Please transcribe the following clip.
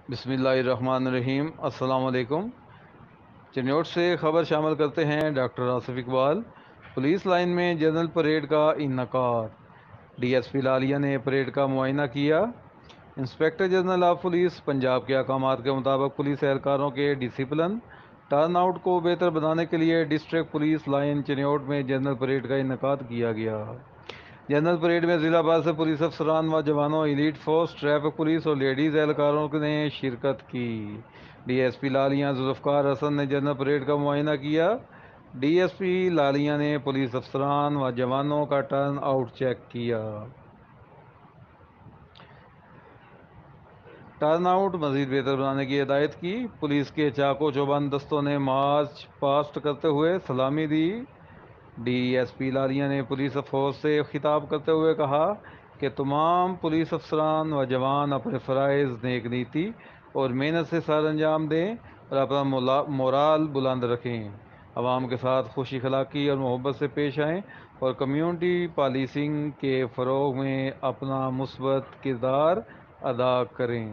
بسم اللہ الرحمن الرحیم۔ السلام علیکم۔ چنیوٹ سے خبر شامل کرتے ہیں doctor Asif Iqbal. Police line میں جنرل پریڈ کا انعقاد، ڈی ایس پی لالیہ نے پریڈ کا معائنہ کیا۔ Inspector general of police Punjab کے احکامات کے مطابق پولیس اہلکاروں کے ڈسپلن ٹرن آؤٹ کو بہتر بنانے کے لیے ڈسٹرکٹ پولیس لائن چنیوٹ میں جنرل پریڈ کا انعقاد کیا گیا۔ جنرل پریڈ میں ضلع بھر سے پولیس افسران و جوانوں، ایلیٹ فورس، ٹریفک پولیس اور لیڈیز اہلکاروں نے شرکت کی۔ ڈی ایس پی لالیہ ذوالفقار حسن نے جنرل پریڈ کا معائنہ کیا۔ ڈی ایس پی لالیہ نے پولیس افسران و جوانوں کا ٹرن آؤٹ چیک کیا۔ ٹرن آؤٹ مزید بہتر بنانے کی ہدایت کی۔ پولیس کے چاق و چوبند دستوں نے مارچ پاسٹ کرتے ہوئے سلامی دی۔ ڈی ایس پی لالیہ نے پولیس فورس سے خطاب کرتے ہوئے کہا کہ تمام پولیس افسران و جوان اپنے فرائض نیک نیتی اور محنت سے سر انجام دیں اور اپنا مورال بلند رکھیں، عوام کے ساتھ خوش اخلاقی اور محبت سے پیش آئیں اور کمیونٹی پالیسنگ کے فروغ میں اپنا مثبت کردار ادا کریں۔